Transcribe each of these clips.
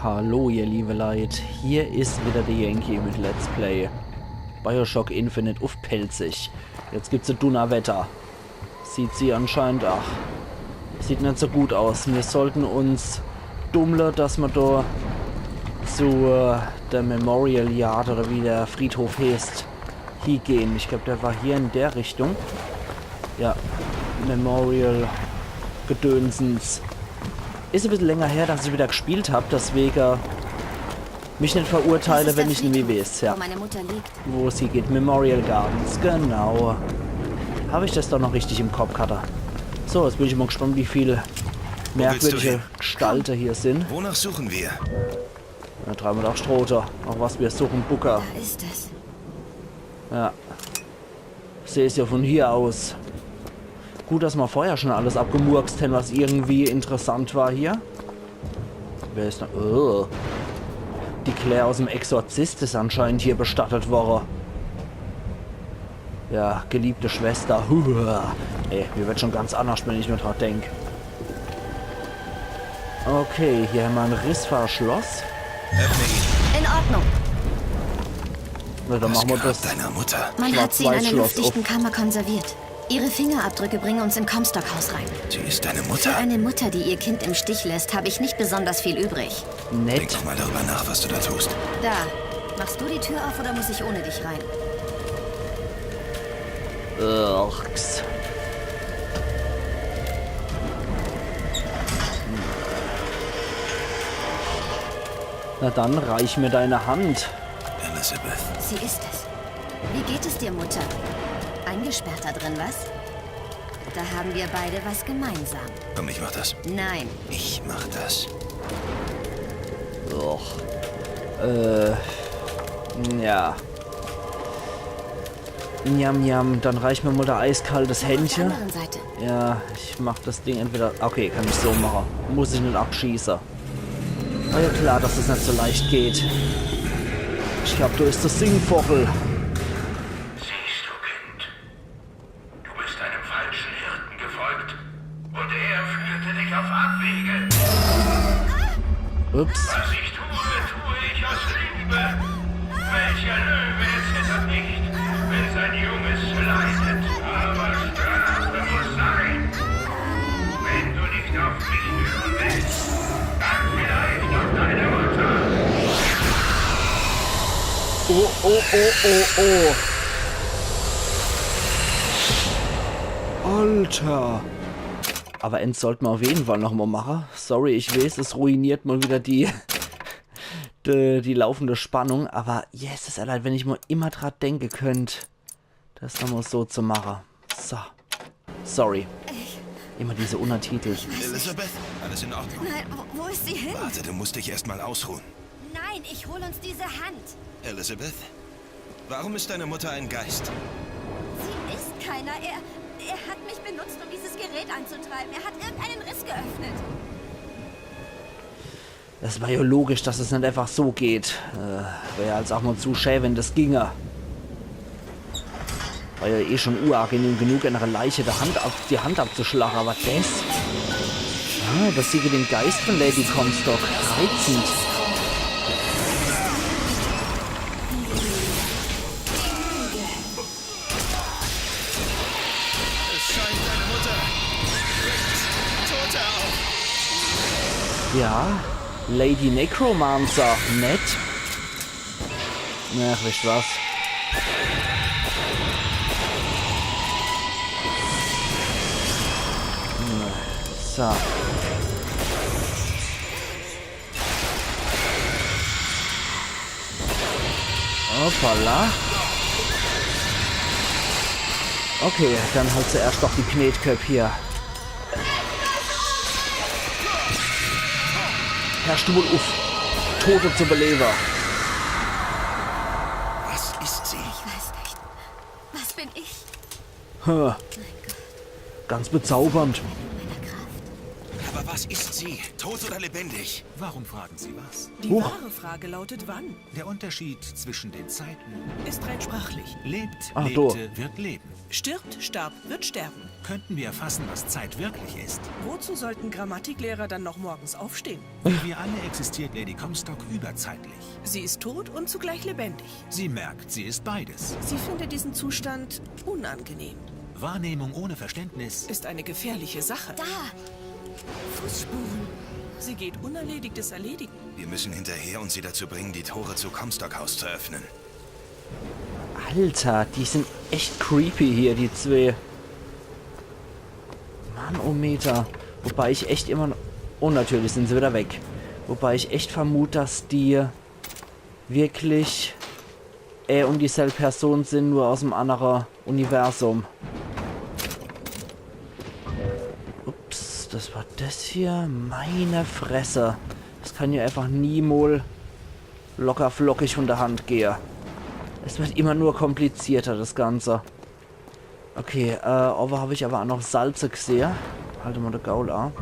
Hallo ihr liebe Leute, hier ist wieder der Yankee mit Let's Play Bioshock Infinite auf Pelzig. Jetzt gibt's ein Donnerwetter. Sieht sie anscheinend, sieht nicht so gut aus. Wir sollten uns dummler, dass wir da zu der Memorial Yard oder wie der Friedhof heißt, hier gehen. Ich glaube, der war hier in der Richtung. Ja, Memorial Gedönsens. Ist ein bisschen länger her, dass ich wieder gespielt habe, deswegen mich nicht verurteile, wenn ich nicht weiß. Ja. Wo meine Mutter liegt. Wo sie geht. Memorial Gardens, genau. Habe ich das doch noch richtig im Kopf, Cutter. So, jetzt bin ich mal gespannt, wie viele merkwürdige Gestalten hier sind. Wonach suchen wir? Da treiben wir doch Stroter. Auch was wir suchen, Booker. Da ist es. Ja. Sehe es ja von hier aus. Gut, dass wir vorher schon alles abgemurkst haben, was irgendwie interessant war hier. Wer ist da? Oh. Die Claire aus dem Exorzist ist anscheinend hier bestattet worden. Ja, geliebte Schwester. Ey, mir wird schon ganz anders, wenn ich nur dran denke. Okay, hier haben wir ein Rissfahrschloss. Öffne ihn. In Ordnung. Na, dann machen wir das. Deiner Mutter. Man hat sie in einer Schwarz-Weiß-Schloss luftdichten Kammer konserviert. Ihre Fingerabdrücke bringen uns im Comstock-Haus rein. Sie ist deine Für Mutter. eine Mutter, die ihr Kind im Stich lässt, habe ich nicht besonders viel übrig. Denk Nett. doch mal darüber nach, was du da tust. Da. Machst du die Tür auf oder muss ich ohne dich rein? Irks. Na dann, reich mir deine Hand. Elizabeth. Sie ist es. Wie geht es dir, Mutter? Eingesperrt da drin, was? Da haben wir beide was gemeinsam. Komm, ich mach das. Nein. Ich mach das. Och. Ja. Njam, njam. Dann reich mir mal der eiskaltes Auf der Händchen. anderen Seite. Ja, ich mach das Ding entweder... Okay, kann ich so machen. Muss ich nicht abschießen. War ja klar, dass es nicht so leicht geht. Ich glaube, du ist das Singvogel. Siehst du, Kind, du bist einem falschen Hirten gefolgt und er führte dich auf Abwege. Ups. Was ich tue ich aus Liebe. Welcher Löwe zittert nicht, wenn sein Junges leidet. Aber Strafe muss sein. Wenn du nicht auf mich hören willst, dann vielleicht auf deine Mutter. Oh, oh, oh, oh, oh. Alter. Aber eins sollten wir auf jeden Fall nochmal machen. Sorry, ich weiß, es ruiniert mal wieder die laufende Spannung. Aber yes, ist allein, wenn ich mal immer dran denken könnt, das nochmal so zu machen. So. Sorry. Immer diese Untertitel. Elizabeth, alles in Ordnung? Nein, wo ist sie hin? Warte, du musst dich erst mal ausruhen. Nein, ich hol uns diese Hand. Elizabeth, warum ist deine Mutter ein Geist? Sie ist keiner. Er hat mich benutzt, um dieses Gerät anzutreiben. Er hat irgendeinen Riss geöffnet. Das war ja logisch, dass es nicht einfach so geht. Wäre ja als auch mal zu schä, wenn das ginge. War ja eh schon unangenehm genug, einer Leiche die Hand abzuschlagen, aber das... Ah, das siege den Geist von Lady Comstock. Reizend. Es scheint deine Mutter weckt Tote auf. Ja, Lady Necromancer. Nett. Ach, wisst was. So. Hoppala. Okay, dann halt zuerst doch die Knetköpfe hier. Herr Stuhl auf. Tote zu beleben. Was ist sie? Ich weiß nicht. Was bin ich? Ganz bezaubernd. Meiner Kraft. Aber Was ist sie? Tot oder lebendig? Warum fragen Sie was? Die Huch. wahre Frage lautet wann? Der Unterschied zwischen den Zeiten: Ist rein sprachlich. lebt, Ach, lebte, wird leben. Stirbt, starb, wird sterben. Könnten wir erfassen, was Zeit wirklich ist? Wozu sollten Grammatiklehrer dann noch morgens aufstehen? Wie wir alle existiert Lady Comstock überzeitlich. Sie ist tot und zugleich lebendig. Sie merkt, sie ist beides. Sie findet diesen Zustand unangenehm. Wahrnehmung ohne Verständnis. Ist eine gefährliche Sache. Da! Fußspuren. Sie geht Unerledigtes erledigen. Wir müssen hinterher und sie dazu bringen, die Tore zu Comstock House zu öffnen. Alter, die sind echt creepy hier, die zwei. Manometer. Wobei ich echt immer noch... Oh, natürlich sind sie wieder weg. Wobei ich echt vermute, dass die wirklich und dieselbe Person sind, nur aus einem anderen Universum. Ups, das war das hier? Meine Fresse. Das kann ja einfach nie mal locker flockig von der Hand gehen. Es wird immer nur komplizierter, das Ganze. Okay, aber habe ich aber auch noch Salze gesehen. Halte mal der Gaul an.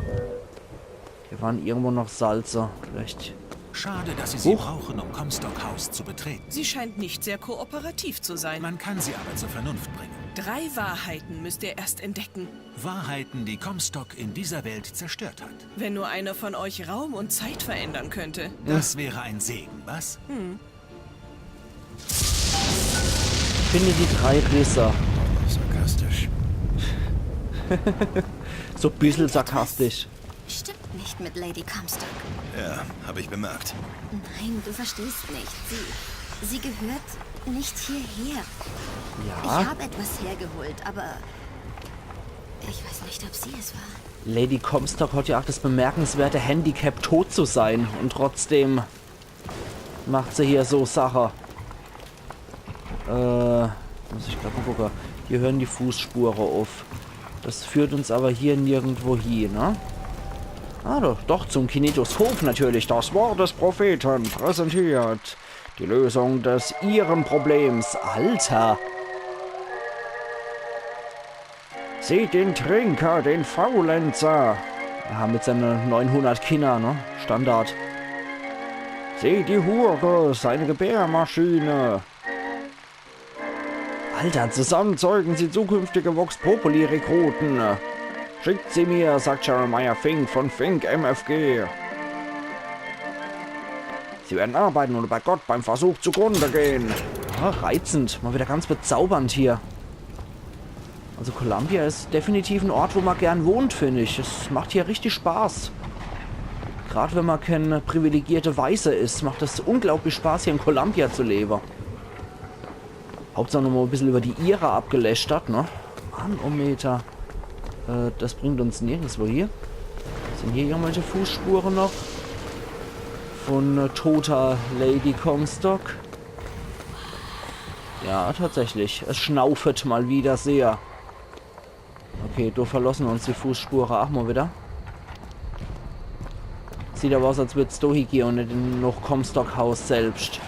Hier waren irgendwo noch Salze. Vielleicht. Schade, dass Sie sie Huch. brauchen, um Comstock House zu betreten. Sie scheint nicht sehr kooperativ zu sein. Man kann sie aber zur Vernunft bringen. 3 Wahrheiten müsst ihr erst entdecken. Wahrheiten, die Comstock in dieser Welt zerstört hat. Wenn nur einer von euch Raum und Zeit verändern könnte. Das wäre ein Segen, was? Finde die 3 Risse. Sarkastisch. So ein bisschen sarkastisch. Stimmt nicht mit Lady Comstock. Ja, habe ich bemerkt. Nein, du verstehst nicht. Sie gehört nicht hierher. Ich Ja, habe etwas hergeholt, aber ich weiß nicht, ob sie es war. Lady Comstock hat ja auch das bemerkenswerte Handicap, tot zu sein. Und trotzdem macht sie hier so Sache. Muss ich gerade mal gucken. Hier hören die Fußspuren auf. Das führt uns aber hier nirgendwo hin, ne? Ah, doch, zum Kinetoskop natürlich. Das Wort des Propheten präsentiert die Lösung des ihren Problems. Alter! Seht den Trinker, den Faulenzer. Ja, mit seinen 900 Kindern, ne? Standard. Seht die Hure, seine Gebärmaschine. Alter, zusammen zeugen sie zukünftige Vox Populi-Rekruten. Schickt sie mir, sagt Jeremiah Fink von Fink MFG. Sie werden arbeiten und bei Gott beim Versuch zugrunde gehen. Ja, reizend. Mal wieder ganz bezaubernd hier. Also Columbia ist definitiv ein Ort, wo man gern wohnt, finde ich. Es macht hier richtig Spaß. Gerade wenn man keine privilegierte Weiße ist, macht es unglaublich Spaß, hier in Columbia zu leben. Hauptsache noch mal ein bisschen über die Ira abgelästert, ne? Manometer. Das bringt uns nirgendwo hier. Sind hier irgendwelche Fußspuren noch? Von toter Lady Comstock? Ja, tatsächlich. Es schnaufet mal wieder sehr. Okay, da verlassen uns die Fußspuren auch mal wieder. Sieht aber aus, als würde es da hingehen und nicht in noch Comstock House selbst.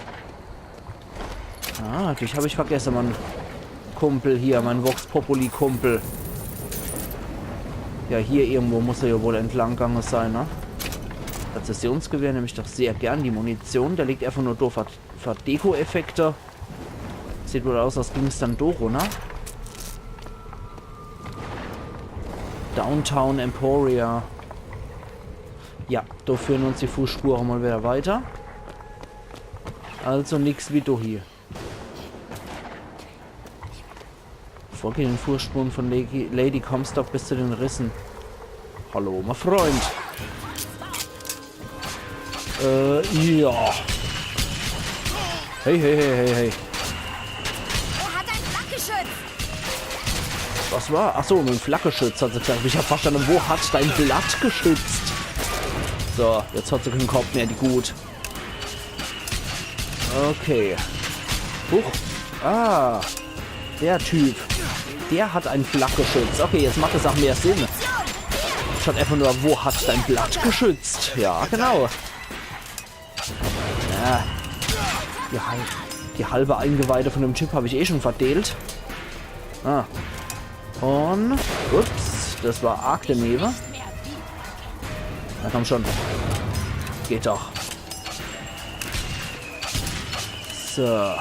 Ah, dich habe ich vergessen, mein Kumpel hier, mein Vox Populi Kumpel. Ja, hier irgendwo muss er ja wohl entlang gegangen sein, ne? Präzisionsgewehr nehme ich doch sehr gern. Die Munition, der liegt einfach nur doof für Deko-Effekte. Sieht wohl aus, als ging es dann durch, ne? Downtown Emporia. Ja, da führen uns die Fußspuren mal wieder weiter. Also nichts wie du hier. Folge den Fußspuren von Lady Comstock bis zu den Rissen. Hallo, mein Freund. Ja. Hey, hey, hey, hey, hey. Er hat ein Flakgeschütz! Was war? Achso, mit dem Flakgeschütz hat sie gesagt. Ich hab verstanden, wo hat dein Blatt geschützt? So, jetzt hat sie keinen Kopf mehr, die gut. Okay. Huch. Ah. Der Typ. Der hat ein Flakgeschütz. Okay, jetzt macht es auch mehr Sinn. Statt einfach nur, wo hat dein Blatt geschützt? Ja, genau. Ja. Die halbe Eingeweide von dem Typ habe ich eh schon verdeelt. Ah. Und... Ups, das war arg daneben. Na komm schon. Geht doch. So.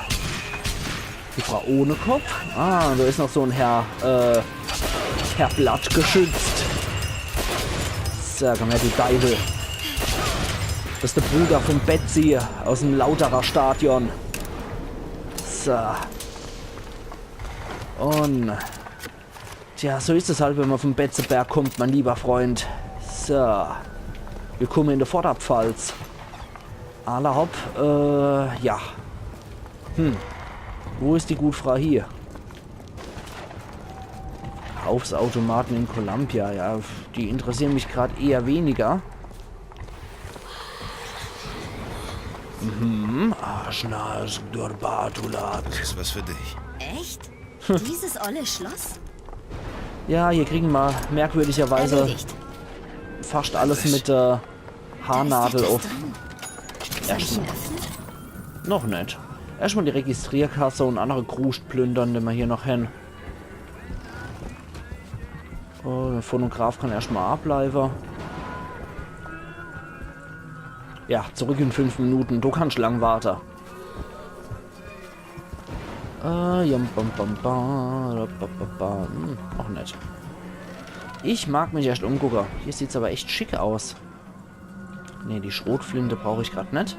Die Frau ohne Kopf. Ah, da ist noch so ein Herr Blatt geschützt. So, komm her, du Deibel. Das ist der Bruder von Betsy aus dem Lauterer Stadion. So. Und... Tja, so ist es halt, wenn man vom Betzeberg kommt, mein lieber Freund. So. Willkommen in der Vorderpfalz. Aller hopp. Ja. Wo ist die Gutfrau hier? Kaufsautomaten in Columbia. Ja, die interessieren mich gerade eher weniger. Aschnas Durbatulat. Das ist was für dich. Echt? Dieses olle Schloss? Ja, hier kriegen wir merkwürdigerweise Erledigt. fast alles mit der Haarnadel Da ist auf. etwas drin. Soll ich ihn öffnen? Noch nicht. Erstmal die Registrierkasse und andere Krust plündern, den wir hier noch hin. Oh, der Phonograph kann erstmal abbleiben. Ja, zurück in 5 Minuten. Du kannst lang warten. Auch nicht. Ich mag mich erst umgucken. Hier sieht es aber echt schick aus. Ne, die Schrotflinte brauche ich gerade nicht.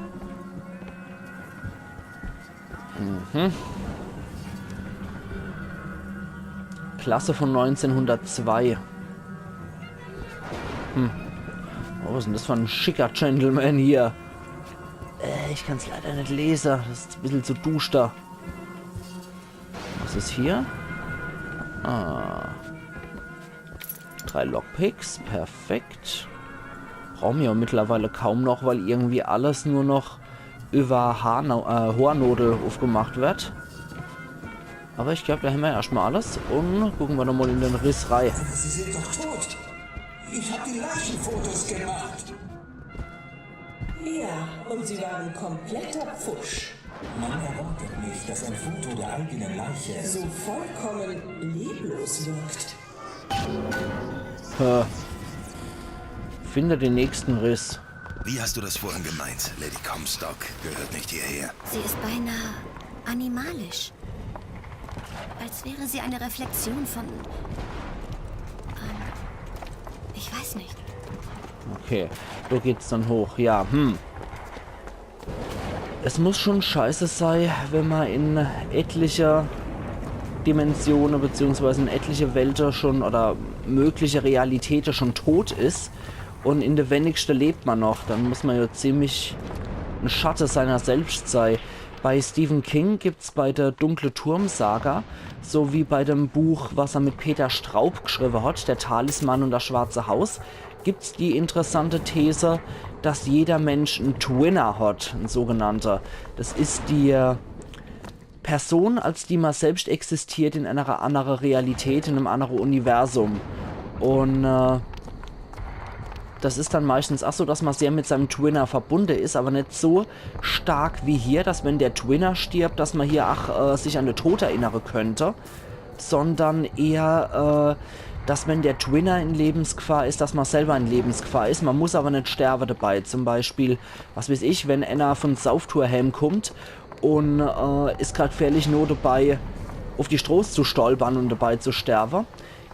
Klasse von 1902. Oh, was ist denn das für ein schicker Gentleman hier? Ich kann es leider nicht lesen. Das ist ein bisschen zu duster. Was ist hier? 3 Lockpicks. Perfekt. Brauchen wir mittlerweile kaum noch, weil irgendwie alles nur noch über Hornodel aufgemacht wird. Aber ich glaube, da haben wir erstmal alles. Und gucken wir nochmal in den Riss rein. Sie sind doch tot. Ich habe die Leichenfotos gemacht. Ja, und sie waren kompletter Pfusch. Man erwartet nicht, dass ein Foto der eigenen Leiche So vollkommen leblos wirkt. Finde den nächsten Riss. Wie hast du das vorhin gemeint? Lady Comstock gehört nicht hierher. Sie ist beinahe animalisch. Als wäre sie eine Reflexion von... ich weiß nicht. Okay, so geht's dann hoch. Ja, Es muss schon scheiße sein, wenn man in etliche Dimensionen bzw. in etliche Welten schon oder mögliche Realitäten schon tot ist und in der wenigsten lebt man noch. Dann muss man ja ziemlich ein Schatten seiner selbst sein. Bei Stephen King gibt es bei der Dunkle Turm-Saga, sowie bei dem Buch, was er mit Peter Straub geschrieben hat, Der Talisman und das Schwarze Haus, gibt es die interessante These, dass jeder Mensch einen Twinner hat, ein sogenannter. Das ist die Person, als die man selbst existiert in einer anderen Realität, in einem anderen Universum. Und das ist dann meistens auch so, dass man sehr mit seinem Twinner verbunden ist, aber nicht so stark wie hier, dass wenn der Twinner stirbt, dass man hier sich an den Tod erinnern könnte, sondern eher, dass wenn der Twinner in Lebensgefahr ist, dass man selber in Lebensgefahr ist. Man muss aber nicht sterben dabei. Zum Beispiel, was weiß ich, wenn einer von Sauftour heimkommt und ist gerade gefährlich nur dabei, auf die Straße zu stolpern und dabei zu sterben,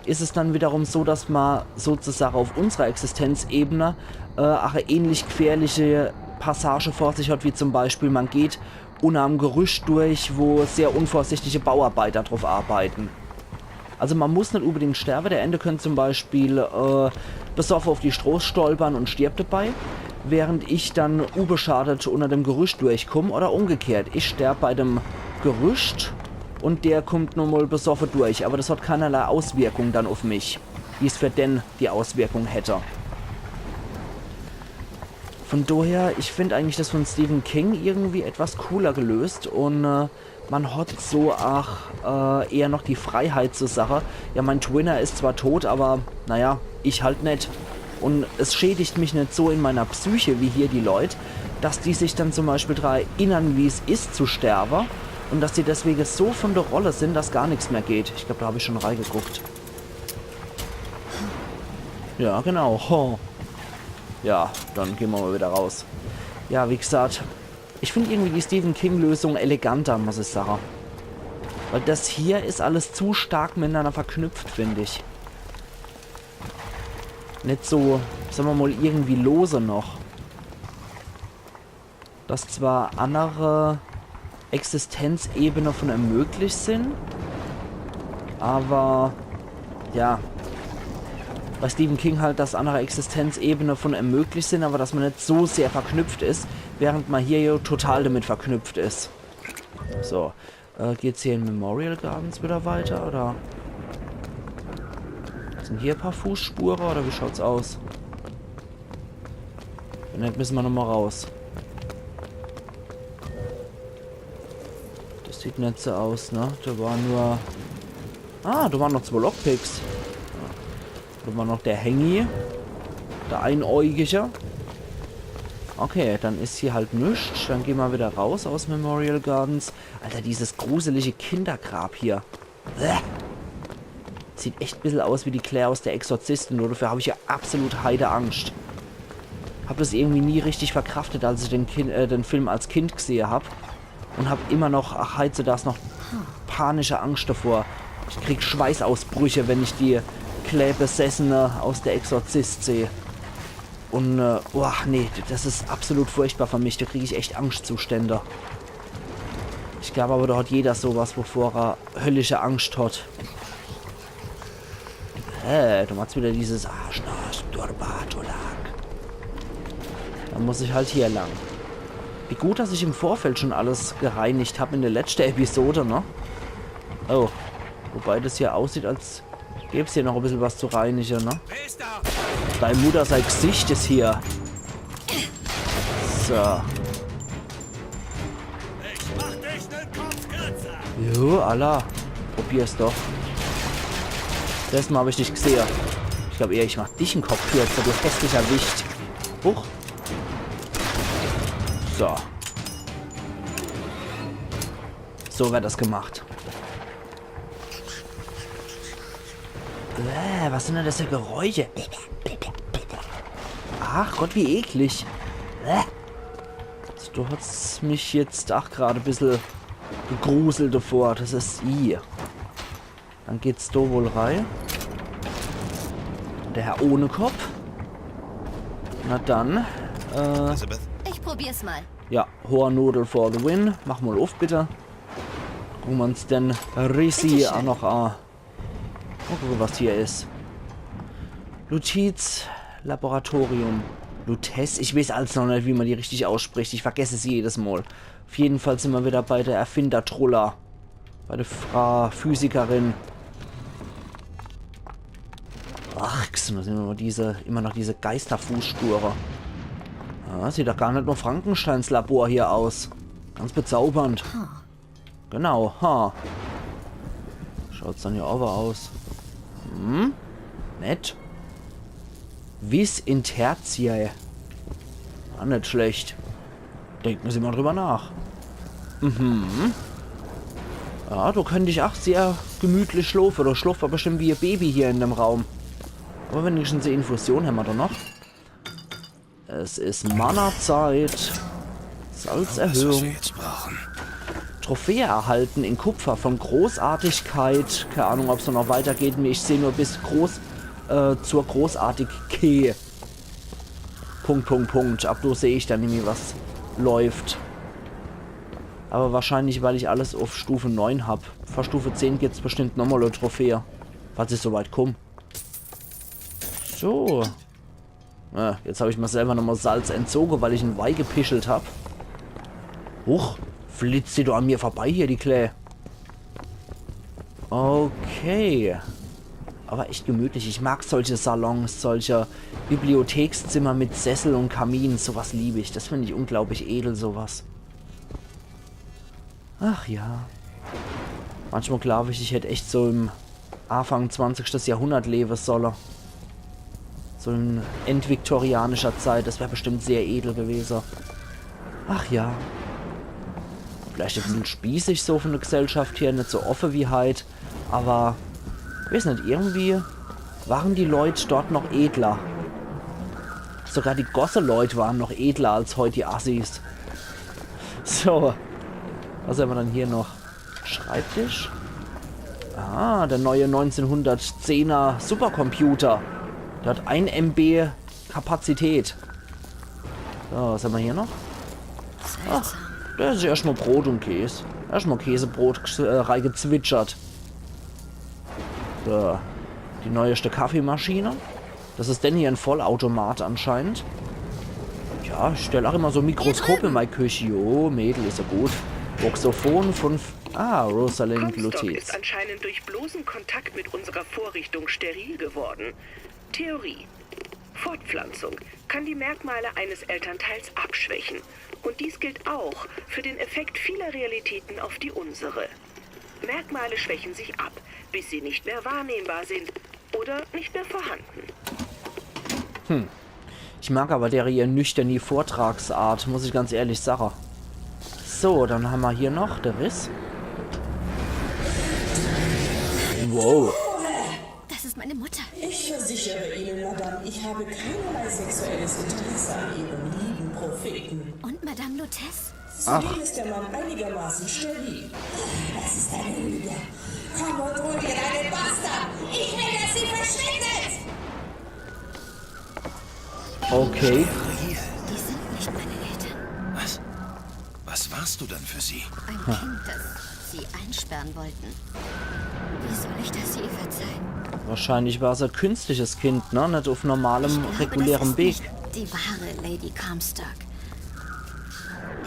ist es dann wiederum so, dass man sozusagen auf unserer Existenzebene eine ähnlich gefährliche Passage vor sich hat, wie zum Beispiel man geht unter einem Gerüst durch, wo sehr unvorsichtige Bauarbeiter drauf arbeiten. Also man muss nicht unbedingt sterben, der Ende könnte zum Beispiel besoffen auf die Straße stolpern und stirbt dabei, während ich dann unbeschadet unter dem Gerüst durchkomme oder umgekehrt. Ich sterbe bei dem Gerüst und der kommt nun mal besoffen durch, aber das hat keinerlei Auswirkung dann auf mich, wie es für den die Auswirkung hätte. Von daher, ich finde eigentlich das von Stephen King irgendwie etwas cooler gelöst und man hat so auch eher noch die Freiheit zur Sache. Ja, mein Twinner ist zwar tot, aber naja, ich halt nicht. Und es schädigt mich nicht so in meiner Psyche wie hier die Leute, dass die sich dann zum Beispiel daran erinnern, wie es ist zu sterben. Und dass die deswegen so von der Rolle sind, dass gar nichts mehr geht. Ich glaube, da habe ich schon reingeguckt. Ja, genau. Ja, dann gehen wir mal wieder raus. Ja, wie gesagt, ich finde irgendwie die Stephen King-Lösung eleganter, muss ich sagen. Weil das hier ist alles zu stark miteinander verknüpft, finde ich. Nicht so, sagen wir mal, irgendwie lose noch. Dass zwar andere Existenzebenen von ermöglicht sind, aber ja, bei Stephen King halt, dass andere Existenzebenen von ermöglicht sind, aber dass man nicht so sehr verknüpft ist, während man hier ja total damit verknüpft ist. So, geht's hier in Memorial Gardens wieder weiter, oder? Sind hier ein paar Fußspuren, oder wie schaut's aus? Wenn nicht, müssen wir nochmal raus. Das sieht nicht so aus, ne? Da war nur... Ah, da waren noch 2 Lockpicks. Da war noch der Hengi. Der Einäugige. Okay, dann ist hier halt nichts. Dann gehen wir wieder raus aus Memorial Gardens. Alter, dieses gruselige Kindergrab hier. Sieht echt ein bisschen aus wie die Claire aus der Exorzistin. Nur dafür habe ich ja absolut heide Angst. Habe das irgendwie nie richtig verkraftet, als ich den Film als Kind gesehen habe. Und habe immer noch, ach, heute das noch panische Angst davor. Ich krieg Schweißausbrüche, wenn ich die Claire-Besessene aus der Exorzist sehe. Und, oh, nee, das ist absolut furchtbar für mich. Da kriege ich echt Angstzustände. Ich glaube aber, da hat jeder sowas, wovor er höllische Angst hat. Du machst wieder dieses Da muss ich halt hier lang. Wie gut, dass ich im Vorfeld schon alles gereinigt habe in der letzten Episode, ne? Oh. Wobei das hier aussieht, als gäbe es hier noch ein bisschen was zu reinigen, ne? Deine Mutter, sein Gesicht ist hier. So. Jo, Allah. Probier's doch. Das Mal habe ich dich gesehen. Ich glaube eher, ich mach dich einen Kopf kürzer, du hässlicher Wicht. Huch. So. So wird das gemacht. Was sind denn das für Geräusche? Ach Gott, wie eklig. Du hast mich jetzt gerade ein bisschen gegruselt davor. Das ist I. Dann geht's da wohl rein. Der Herr ohne Kopf. Na dann. Elizabeth? Ich probier's mal. Ja, hoher Nudel for the win. Mach mal auf, bitte. Gucken wir uns denn Risi auch noch an. Mal gucken, was hier ist. Lutiz Laboratorium. Lutes? Ich weiß alles noch nicht, wie man die richtig ausspricht. Ich vergesse sie jedes Mal. Auf jeden Fall sind wir wieder bei der Erfinder-Truller. Bei der Frau Physikerin. Ach, da sind immer noch diese Geisterfußspuren. Ja, sieht doch gar nicht nur Frankensteins Labor hier aus. Ganz bezaubernd. Genau, ha. Schaut's dann hier aber aus. Hm? Nett. Vis in tertiae. War nicht schlecht. Denken Sie mal drüber nach. Mhm. Ja, du könntest auch sehr gemütlich schlafen. Du schläft aber bestimmt wie ein Baby hier in dem Raum. Aber wenigstens eine Infusion haben wir doch noch. Es ist Mana-Zeit. Salzerhöhung. Trophäe erhalten in Kupfer von Großartigkeit. Keine Ahnung, ob es noch weitergeht. Ich sehe nur bis zur Großartigkeit. Punkt. Ab da sehe ich dann irgendwie, was läuft. Aber wahrscheinlich, weil ich alles auf Stufe 9 habe. Vor Stufe 10 gibt es bestimmt nochmal eine Trophäe. Falls ich soweit komme. So. Jetzt habe ich mir selber nochmal Salz entzogen, weil ich ein Weih gepischelt habe. Huch, flitzt sie doch an mir vorbei hier, die Klee. Okay. Aber echt gemütlich. Ich mag solche Salons, solche Bibliothekszimmer mit Sessel und Kamin. Sowas liebe ich. Das finde ich unglaublich edel, sowas. Ach ja. Manchmal glaube ich, ich hätte echt so im Anfang 20. Jahrhundert leben sollen. So in endviktorianischer Zeit. Das wäre bestimmt sehr edel gewesen. Ach ja. Vielleicht ein bisschen spießig so von der Gesellschaft hier. Nicht so offen wie heute. Aber, ich weiß nicht, irgendwie waren die Leute dort noch edler. sogar die Gosse-Leute waren noch edler als heute die Assis. So. Was haben wir dann hier noch? Schreibtisch. Ah, der neue 1910er Supercomputer. Der hat 1 MB Kapazität. So, was haben wir hier noch? Ach, da ist erstmal Brot und Käse. Erstmal Käsebrot reingezwitschert. So. Die neueste Kaffeemaschine. Das ist denn hier ein Vollautomat anscheinend. Ja, ich stelle auch immer so ein Mikroskop in meine Küche. Jo, Mädel, ist ja gut. Voxophon von... Rosalind Comstock Lutitz. ist anscheinend durch bloßen Kontakt mit unserer Vorrichtung steril geworden. Theorie. Fortpflanzung kann die Merkmale eines Elternteils abschwächen. Und dies gilt auch für den Effekt vieler Realitäten auf die unsere. Merkmale schwächen sich ab, bis sie nicht mehr wahrnehmbar sind oder nicht mehr vorhanden. Ich mag aber der hier nüchterne Vortragsart, muss ich ganz ehrlich sagen. So, dann haben wir hier noch der Riss. Wow. Das ist meine Mutter. Ich versichere Ihnen, Madame, ich habe keinerlei sexuelles Interesse an Ihrem lieben Propheten. Und Madame Lutez? Zudem ist der Mann einigermaßen steril. Das ist eine Lüge. Komm und hol dir deinen Bastard. Ich will, dass sie verschwindet. Okay. Die sind nicht meine Eltern. Was? Was warst du dann für sie? Ein Kind, das sie einsperren wollten. Wie soll ich das je verzeihen? Wahrscheinlich war es ein künstliches Kind, ne? Nicht auf normalem, Ich glaube, regulärem das Weg. ist nicht die wahre Lady Comstock.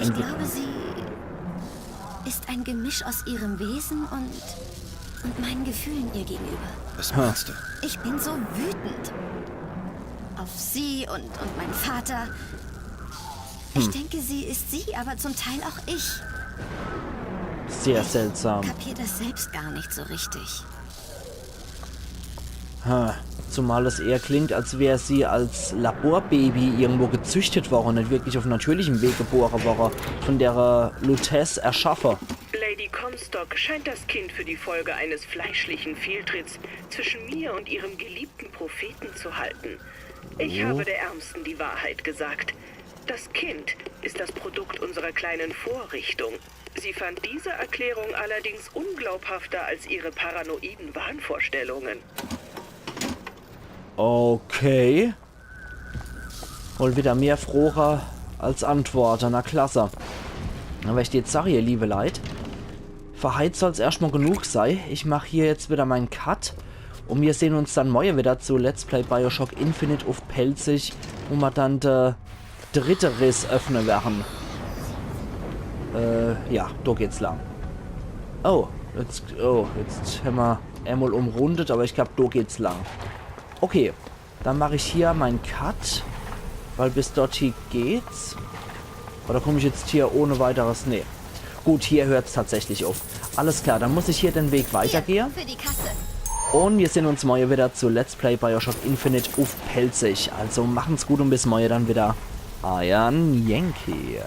Ich glaube, sie ist ein Gemisch aus ihrem Wesen und meinen Gefühlen ihr gegenüber. Was meinst du? Ich bin so wütend. Auf sie und meinen Vater. Ich denke, sie ist sie, aber zum Teil auch ich. Sehr seltsam. Ich kapiere das selbst gar nicht so richtig. Zumal es eher klingt, als wäre sie als Laborbaby irgendwo gezüchtet worden, nicht wirklich auf natürlichem Weg geboren worden, von der Lutez erschaffen. Lady Comstock scheint das Kind für die Folge eines fleischlichen Fehltritts zwischen mir und ihrem geliebten Propheten zu halten. Ich habe der Ärmsten die Wahrheit gesagt. Das Kind ist das Produkt unserer kleinen Vorrichtung. Sie fand diese Erklärung allerdings unglaubhafter als ihre paranoiden Wahnvorstellungen. Okay. Wohl wieder mehr Froher als Antworten. Na klasse. Aber ich jetzt sage, ihr liebe Leid, verheizt soll es erstmal genug sein. Ich mache hier jetzt wieder meinen Cut. Und wir sehen uns dann morgen wieder zu Let's Play Bioshock Infinite auf Pelzig, wo wir dann der dritte Riss öffnen werden. Ja, da geht's lang. Jetzt haben wir einmal umrundet, aber ich glaube, da geht's lang. Okay, dann mache ich hier meinen Cut, weil bis dorthin geht's. Oder komme ich jetzt hier ohne weiteres? Nee. Gut, hier hört es tatsächlich auf. Alles klar, dann muss ich hier den Weg weitergehen. Für die Kasse. Und wir sehen uns morgen wieder zu Let's Play Bioshock Infinite auf Pelzig. Also machen's gut und bis morgen dann wieder. Euer Yankee.